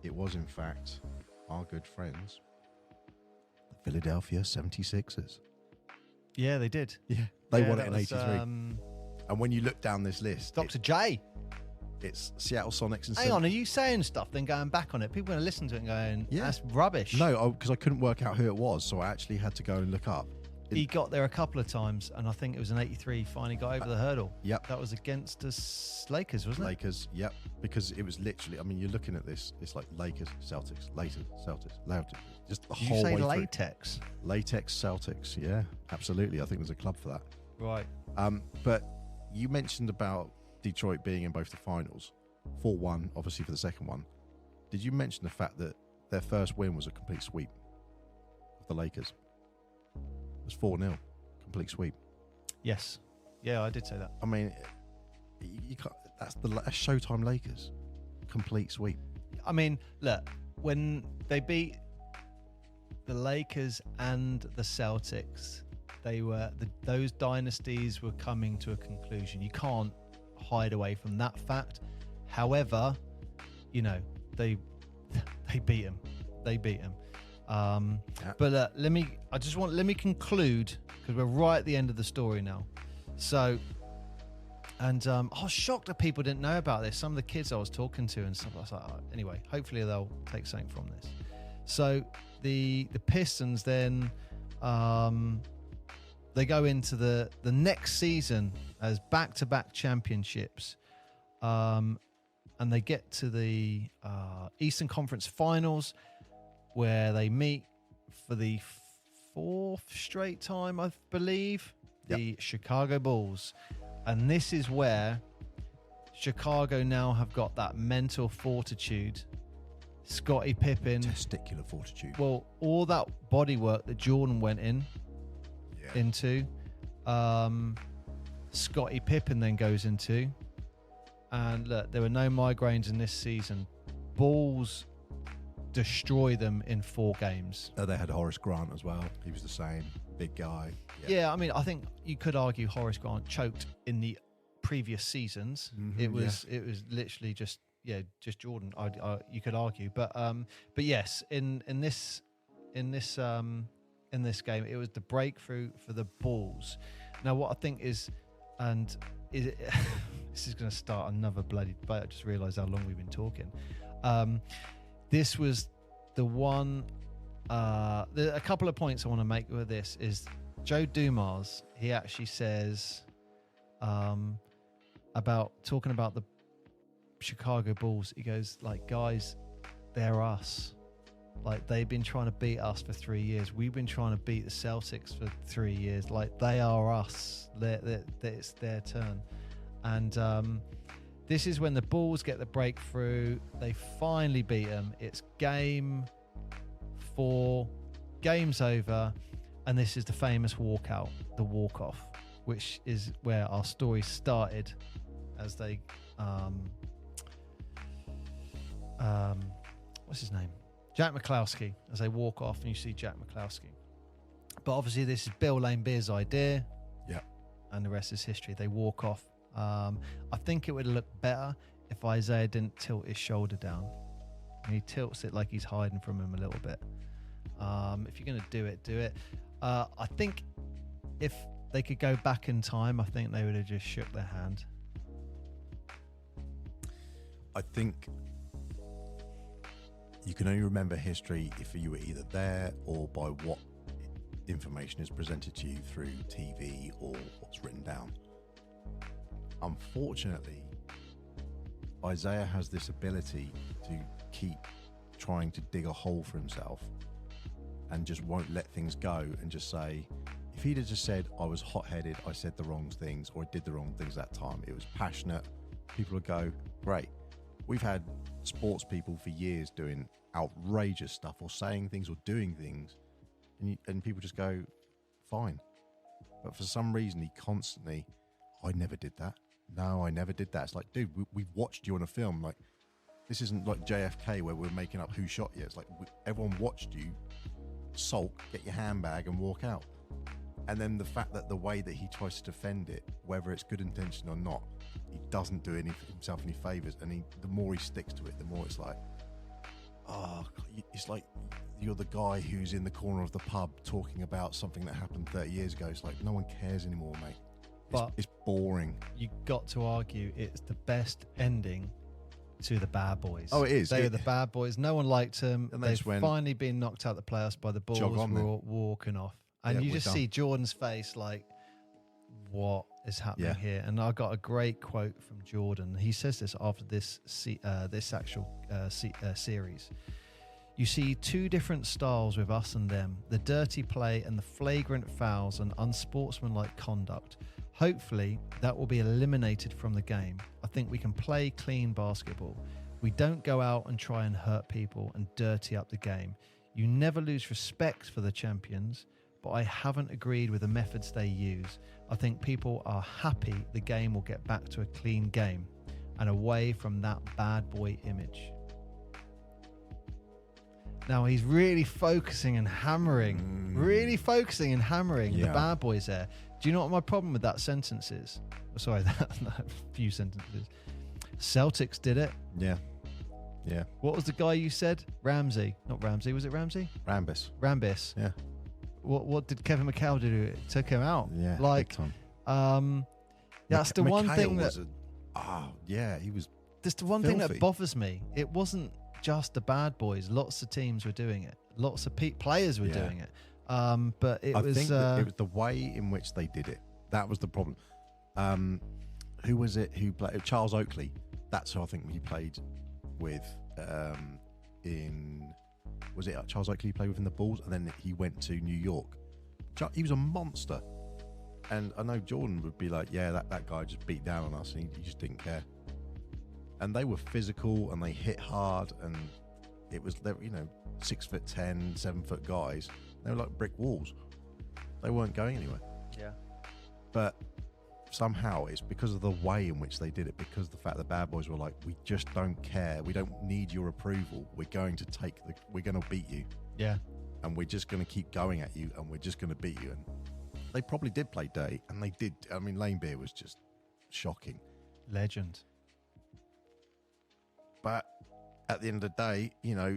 it was in fact our good friends, the Philadelphia 76ers. Yeah, they did. Yeah, they won it in 83. And when you look down this list, Dr. J. It's Seattle Sonics and... Hang on, are you saying stuff then going back on it? People are going to listen to it and going, that's rubbish. No, because I couldn't work out who it was, so I actually had to go and look up. He got there a couple of times, and I think it was in 83 finally got over the hurdle. Yep. That was against the Lakers, wasn't it? Lakers, yep. Because it was literally, I mean, you're looking at this, it's like Lakers, Celtics, Celtics. Just the whole way through. Latex? Latex Celtics, yeah, absolutely. I think there's a club for that. Right. But you mentioned about Detroit being in both the finals, 4-1, obviously for the second one. Did you mention the fact that their first win was a complete sweep of the Lakers? It was 4-0, complete sweep. Yes. Yeah, I did say that. I mean, you can't, that's Showtime Lakers, complete sweep. I mean, look, when they beat the Lakers and the Celtics, those dynasties were coming to a conclusion. You can't hide away from that fact. However, they beat them. They beat them. But let me conclude, because we're right at the end of the story now. So, and I was shocked that people didn't know about this. Some of the kids I was talking to and stuff. I was like, anyway, hopefully they'll take something from this. So the Pistons then they go into the next season as back-to-back championships, and they get to the Eastern Conference Finals, where they meet for the 4th straight time, I believe, the Chicago Bulls. And this is where Chicago now have got that mental fortitude. Scottie Pippen. Testicular fortitude. Well, all that body work that Jordan went into, Scottie Pippen then goes into. And look, there were no migraines in this season. Bulls destroy them in 4 games. They had Horace Grant as well. He was the same, big guy. Yeah, I mean, I think you could argue Horace Grant choked in the previous seasons. Mm-hmm, it was literally just Jordan. You could argue, but yes, in this game, it was the breakthrough for the Bulls. Now, what I think is this is going to start another bloody debate. I just realised how long we've been talking. This was the one. A couple of points I want to make with this is Joe Dumas. He actually says about talking about the Chicago Bulls. He goes like, guys, they're us. Like, they've been trying to beat us for 3 years. We've been trying to beat the Celtics for 3 years. Like, they are us. It's their turn. And this is when the Bulls get the breakthrough. They finally beat them. It's game 4. Game's over. And this is the famous walkout, the walk-off, which is where our story started as they... what's his name? Jack McCloskey, as they walk off and you see Jack McCloskey. But obviously this is Bill Lane Beer's idea. Yeah. And the rest is history. They walk off. I think it would look better if Isaiah didn't tilt his shoulder down. And he tilts it like he's hiding from him a little bit. If you're going to do it, do it. I think if they could go back in time, I think they would have just shook their hand. I think you can only remember history if you were either there or by what information is presented to you through TV or what's written down. Unfortunately, Isaiah has this ability to keep trying to dig a hole for himself and just won't let things go and just say, if he'd have just said, I was hot-headed, I said the wrong things, or I did the wrong things that time, it was passionate, people would go, great. We've had sports people for years doing outrageous stuff or saying things or doing things, and people just go, fine. But for some reason, he constantly, I never did that. No, I never did that. It's like, dude, we've watched you on a film. Like, this isn't like JFK where we're making up who shot you. It's like everyone watched you sulk, get your handbag and walk out. And then the fact that the way that he tries to defend it, whether it's good intention or not, he doesn't do himself any favours. And the more he sticks to it, the more it's like, it's like you're the guy who's in the corner of the pub talking about something that happened 30 years ago. It's like, no one cares anymore, mate. It's boring. You got to argue it's the best ending to the bad boys. Oh, it is. They were the bad boys. No one liked them. And They've finally been knocked out the playoffs by the Bulls. We're walking off. And you just see Jordan's face like, what is happening here? And I got a great quote from Jordan. He says this after this actual series. You see two different styles with us and them, the dirty play and the flagrant fouls and unsportsmanlike conduct. Hopefully that will be eliminated from the game. I think we can play clean basketball. We don't go out and try and hurt people and dirty up the game. You never lose respect for the champions, but I haven't agreed with the methods they use. I think people are happy the game will get back to a clean game and away from that bad boy image. Now he's really focusing and hammering, the bad boys there. Do you know what my problem with that sentence is? Sorry, that few sentences. Celtics did it. Yeah. What was the guy you said? Ramsey. Not Ramsey. Was it Ramsey? Rambis. Yeah. What did Kevin McHale do? It took him out. Yeah. Like, big time. That's the one thing that. He was. That's the one filthy. thing that bothers me. It wasn't just the bad boys. Lots of teams were doing it. Lots of players were doing it. But I think it was the way in which they did it. That was the problem. Who was it who played? Charles Oakley. That's who I think he played with was it Charles Oakley played with in the Bulls, and then he went to New York. He was a monster. And I know Jordan would be like, yeah, that guy just beat down on us, and he just didn't care. And they were physical, and they hit hard, and it was, 6'10", 7 foot guys. They were like brick walls. They weren't going anywhere. Yeah. But somehow it's because of the way in which they did it, because of the fact the bad boys were like, we just don't care. We don't need your approval. We're going to we're going to beat you. Yeah. And we're just going to keep going at you, and we're just going to beat you. And they probably did play dirty, and they did. I mean, Lane Beer was just shocking. Legend. But at the end of the day,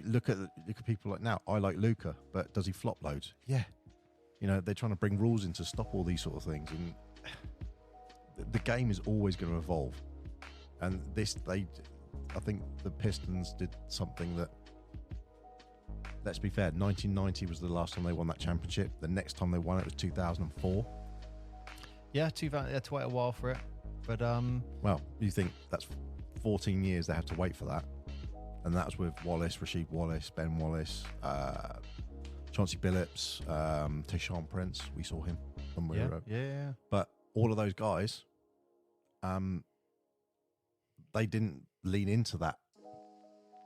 look at people like now. I like Luka, but does he flop loads? Yeah. They're trying to bring rules in to stop all these sort of things, and the game is always going to evolve. And I think the Pistons did something that, let's be fair, 1990 was the last time they won that championship. The next time they won it was 2004. Yeah, they had to wait a while for it. But Well, you think that's 14 years they had to wait for that. And that's with Wallace, Rasheed Wallace, Ben Wallace, Chauncey Billups, Tayshaun Prince. We saw him when we were. Yeah. But all of those guys, they didn't lean into that.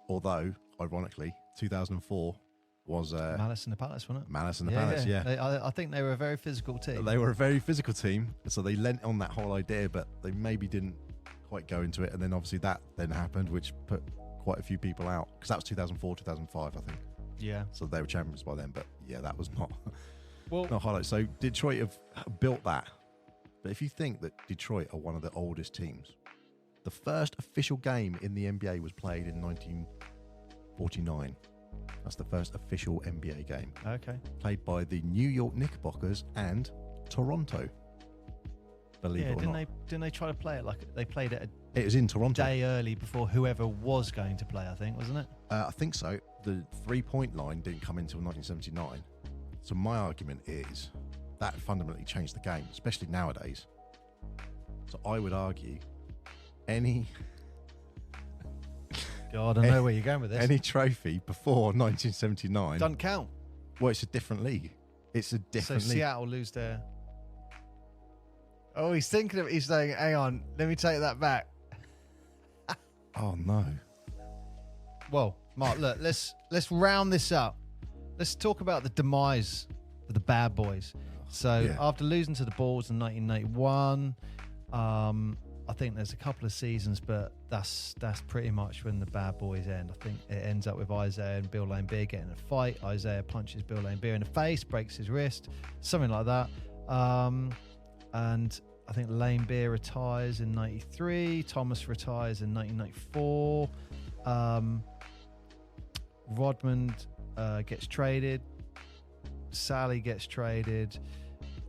Although, ironically, 2004 was Malice in the Palace, wasn't it? Malice in the Palace, yeah. I think they were a very physical team. They were a very physical team, so they lent on that whole idea, but they maybe didn't quite go into it. And then obviously that then happened, which put quite a few people out, because that was 2004, 2005, I think. Yeah. So they were champions by then, but yeah, that was not Well, not highlight. So Detroit have built that. But if you think that Detroit are one of the oldest teams, the first official game in the NBA was played in 1949. That's the first official NBA game. okay. Played by the New York Knickerbockers and Toronto. Believe it or not. Didn't they try to play it like they played it It was in a Toronto. day early before whoever was going to play, I think, wasn't it? I think so. The 3-point line didn't come until 1979. So my argument is that fundamentally changed the game, especially nowadays. So I would argue any God, I know where you're going with this. any trophy before 1979, Doesn't count. well, it's a different league. It's a So different league. Seattle lose their... Oh, he's thinking of it. He's saying, hang on, let me take that back. Oh no. Well, Mark, look, let's round this up. Let's talk about the demise of the bad boys. So Yeah. after losing to the Bulls in 1981, I think there's a couple of seasons, but that's pretty much when the bad boys end. I think it ends up with Isaiah and Bill Laimbeer getting in a fight. Isaiah punches Bill Laimbeer in the face, breaks his wrist, something like that. And I think Laimbeer retires in 93. Thomas retires in 1994. Rodman gets traded. Sally gets traded.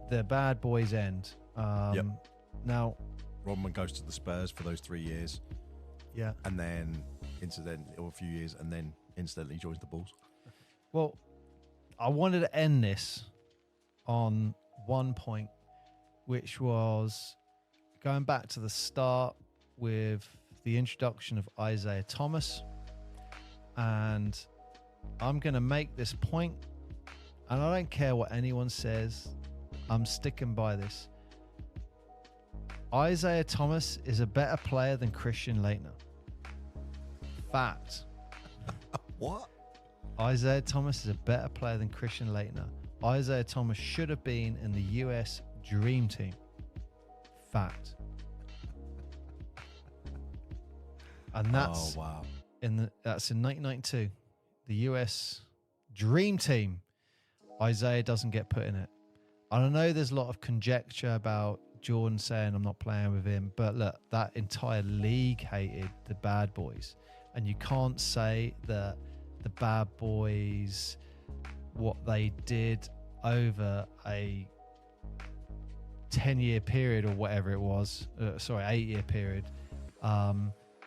The bad boys end. Yep. Now, Rodman goes to the Spurs for those 3 years, yeah. and then incidentally, or a few years, and then incidentally joins the Bulls. Well, I wanted to end this on one point, which was going back to the start with the introduction of Isaiah Thomas. And I'm going to make this point, and I don't care what anyone says. I'm sticking by this. Isaiah Thomas is a better player than Christian Laettner. Fact. What? Isaiah Thomas is a better player than Christian Laettner. Isaiah Thomas should have been in the US Dream Team. Fact. And that's oh wow. that's in 1992. The US Dream Team. Isaiah doesn't get put in it. And I know there's a lot of conjecture about Jordan saying I'm not playing with him, but look, that entire league hated the bad boys. And you can't say that the bad boys, what they did over a 10-year period or whatever it was, 8-year period,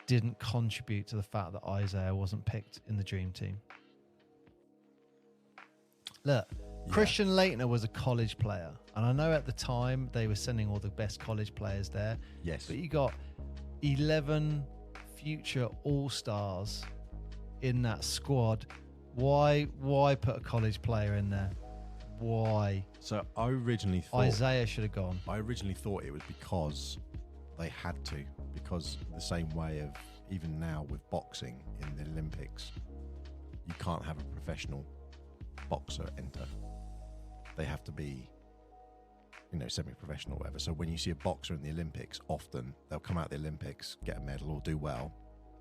didn't contribute to the fact that Isaiah wasn't picked in the Dream Team. Look, Christian Laettner was a college player, and I know at the time they were sending all the best college players there. Yes. But you got 11 future All-Stars in that squad. Why put a college player in there? Why? So I originally thought Isaiah should have gone. I originally thought it was because they had to, because the same way of even now with boxing in the Olympics, you can't have a professional boxer enter. They have to be, semi-professional or whatever. So when you see a boxer in the Olympics, often they'll come out the Olympics, get a medal or do well,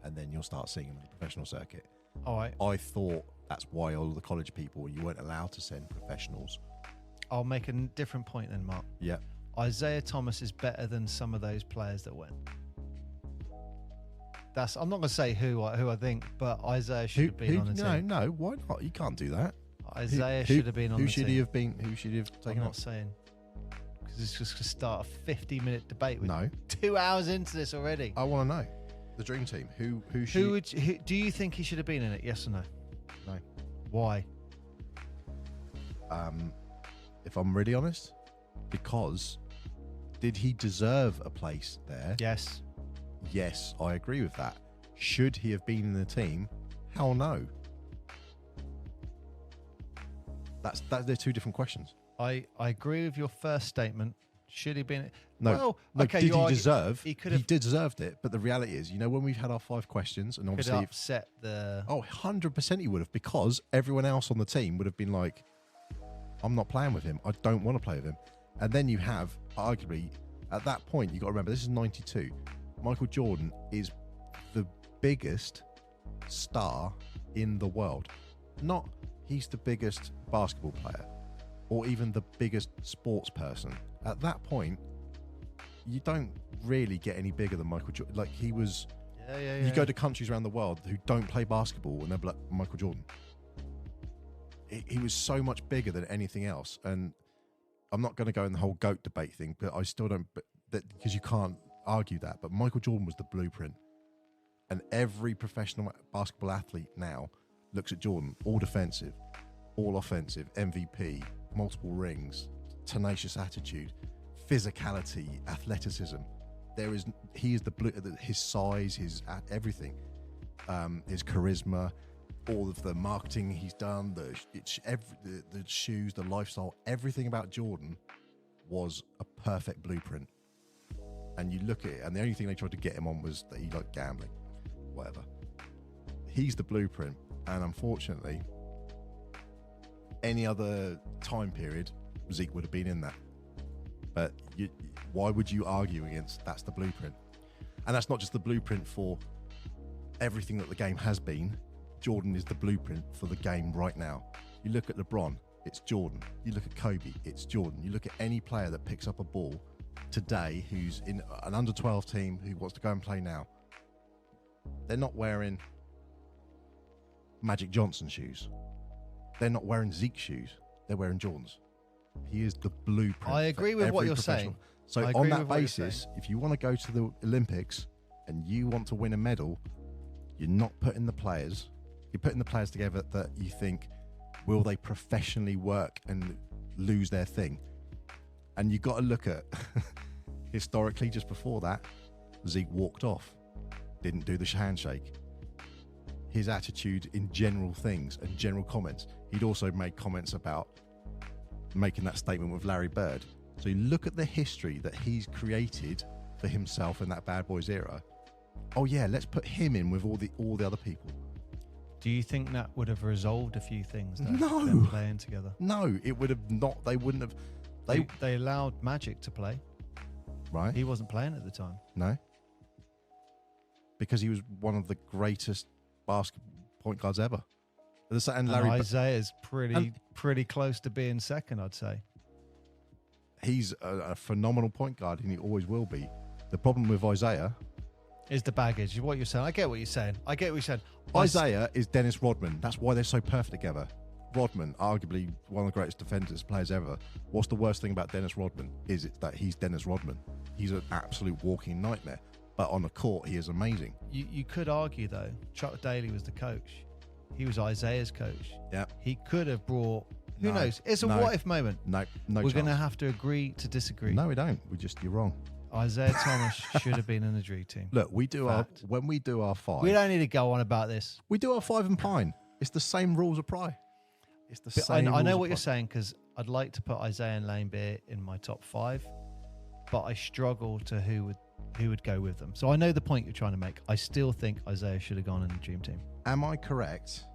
and then you'll start seeing them in the professional circuit. All right. I thought that's why all the college people, you weren't allowed to send professionals. I'll make a different point then, Mark. Yeah. Isaiah Thomas is better than some of those players that went. I'm not going to say who I think, but Isaiah should have been on the team. No, why not? You can't do that. Isaiah should have been on the team. Who should he have been? Who should he have taken I'm up? not saying. Because it's just going to start a 50-minute debate. With No. 2 hours into this already. I want to know. The dream team. Who Do you think he should have been in it? Yes or no? No. Why? If I'm really honest, because Did he deserve a place there? Yes. Yes, I agree with that. Should he have been in the team? Hell no. They're two different questions. I agree with your first statement. Should he been? No, Well, no. okay. Did he deserve? He could He have. deserved it. But the reality is, when we've had our 5 questions, and Could obviously, upset the. 100% he would have, because everyone else on the team would have been like, I'm not playing with him. I don't want to play with him. And then you have, arguably, at that point, you got to remember, this is 92. Michael Jordan is the biggest star in the world. Not he's the biggest basketball player or even the biggest sports person. At that point, you don't really get any bigger than Michael Jordan. Like, he was... Yeah. You go to countries around the world who don't play basketball and they're like, Michael Jordan. He was so much bigger than anything else. And I'm not going to go in the whole GOAT debate thing, but I still don't... because you can't argue that. But Michael Jordan was the blueprint. And every professional basketball athlete now looks at Jordan, all defensive, all offensive, MVP, multiple rings, tenacious attitude, physicality, athleticism. He is the blue. His size, his everything, his charisma, all of the marketing he's done, the shoes, the lifestyle, everything about Jordan was a perfect blueprint. And you look at it, and the only thing they tried to get him on was that he liked gambling, whatever. He's the blueprint, and unfortunately, any other time period, Zeke would have been in that. But why would you argue against that's the blueprint? And that's not just the blueprint for everything that the game has been. Jordan is the blueprint for the game right now. You look at LeBron, it's Jordan. You look at Kobe, it's Jordan. You look at any player that picks up a ball today who's in an under-12 team who wants to go and play now. They're not wearing Magic Johnson shoes. They're not wearing Zeke shoes. They're wearing Jordans. He is the blueprint. I agree with what you're saying. So on that basis, if you want to go to the Olympics and you want to win a medal, you're not putting the players. You're putting the players together that you think, will they professionally work and lose their thing? And you've got to look at, historically, just before that, Zeke walked off, didn't do the handshake. His attitude in general things and general comments. He'd also made comments about making that statement with Larry Bird. So you look at the history that he's created for himself in that Bad Boys era. Oh yeah, let's put him in with all the other people. Do you think that would have resolved a few things? Though, No. them playing together. No, it would have not. They wouldn't have. They allowed Magic to play. Right? He wasn't playing at the time. No. Because he was one of the greatest basketball point guards ever. And Larry Isaiah's pretty close to being second, I'd say. He's a phenomenal point guard, and he always will be. The problem with Isaiah is the baggage. What you're saying. I get what you're saying. Isaiah is Dennis Rodman. That's why they're so perfect together. Rodman, arguably one of the greatest defenders players ever. What's the worst thing about Dennis Rodman? Is it that he's Dennis Rodman. He's an absolute walking nightmare. But on the court, he is amazing. You could argue, though, Chuck Daly was the coach. He was Isaiah's coach. Yeah. He could have brought... Who knows? It's a what-if moment. No We're going to have to agree to disagree. No, we don't. You're wrong. Isaiah Thomas should have been in the dream team. Look, when we do our 5... We don't need to go on about this. We do our 5 and Pine. It's the same rules apply. It's the same I know rules what you're saying, because I'd like to put Isaiah and Lane Beer in my top 5, but I struggle to who would go with them. So I know the point you're trying to make. I still think Isaiah should have gone in the dream team. Am I correct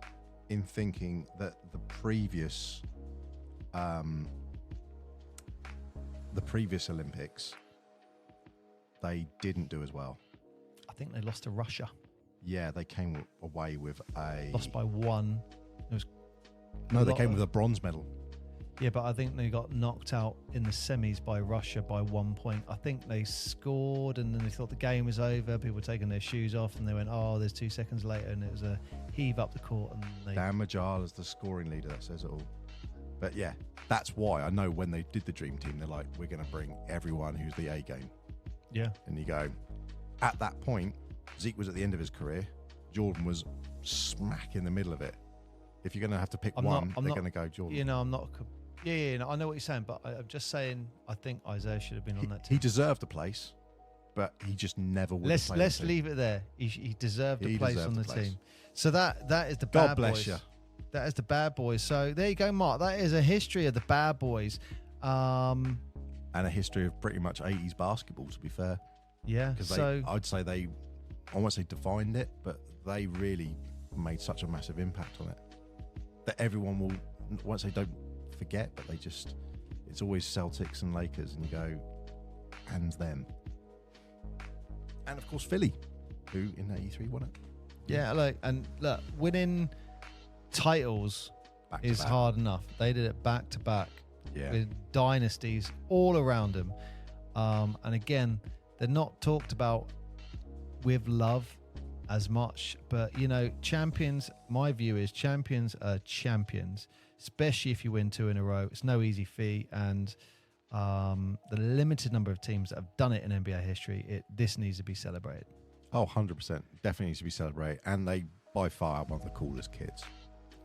in thinking that the previous Olympics, they didn't do as well? I think they lost to Russia. Yeah, they came away with lost by 1. They came with a bronze medal. Yeah, but I think they got knocked out in the semis by Russia by 1 point. I think they scored and then they thought the game was over. People were taking their shoes off and they went, there's 2 seconds later, and it was a heave up the court. And Dan Majal is the scoring leader. That says it all. But yeah, that's why I know when they did the dream team, they're like, we're going to bring everyone who's the A game. Yeah. And you go, at that point, Zeke was at the end of his career. Jordan was smack in the middle of it. If you're going to have to pick one, they're going to go Jordan. I'm not Yeah, no, I know what you're saying, but I'm just saying I think Isaiah should have been on that team. He deserved a place, but he just never would have played. Let's leave it there. He deserved a place on the team. So that is the God bad bless boys. you. That is the bad boys. So there you go, Mark. That is a history of the bad boys. And a history of pretty much 80s basketball, to be fair. Yeah. Because I'd say they, I won't say defined it, but they really made such a massive impact on it that everyone will, I won't say don't forget, but it's always Celtics and Lakers, and you go, and them. And of course, Philly, who in 83 won it. Yeah, look, winning titles Back to is back. hard enough. They did it back to back Yeah. with dynasties all around them. And again, they're not talked about with love as much, but champions, my view is champions are champions, especially if you win 2 in a row. It's no easy feat, and the limited number of teams that have done it in NBA history, this needs to be celebrated. Oh, 100%. Definitely needs to be celebrated. And they, by far, are one of the coolest kids.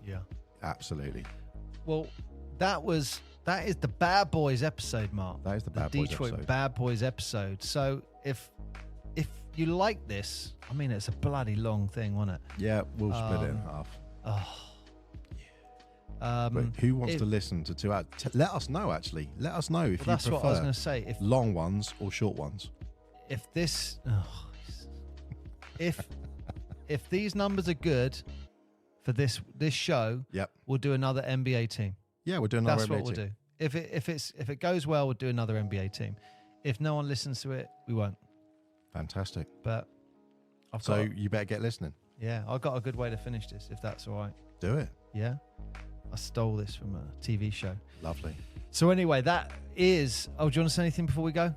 Yeah. Absolutely. Well, that is the Bad Boys episode, Mark. That is the Bad Boys Detroit episode. Bad Boys episode. So if you like this, I mean, it's a bloody long thing, wasn't it? Yeah, we'll split it in half. Oh. But who wants to listen to 2 hours? Let us know, actually. Let us know if you that's prefer what I was going to say. If long ones or short ones. if this, if these numbers are good for this show, Yep. we'll do another NBA team. Yeah, we're doing another That's NBA what we'll team. do. If it goes well, we'll do another NBA team. If no one listens to it, we won't. Fantastic. But So you better get listening. I've got a good way to finish this, if that's all right. Do it. Yeah, I stole this from a TV show. Lovely. So anyway, that is. Oh, do you want to say anything before we go?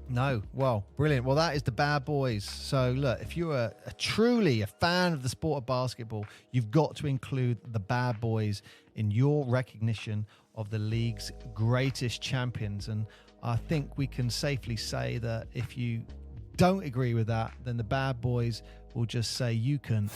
No. Well, brilliant. Well, that is the Bad Boys. So look, if you're truly a fan of the sport of basketball, you've got to include the Bad Boys in your recognition of the league's greatest champions. And I think we can safely say that if you don't agree with that, then the Bad Boys will just say you can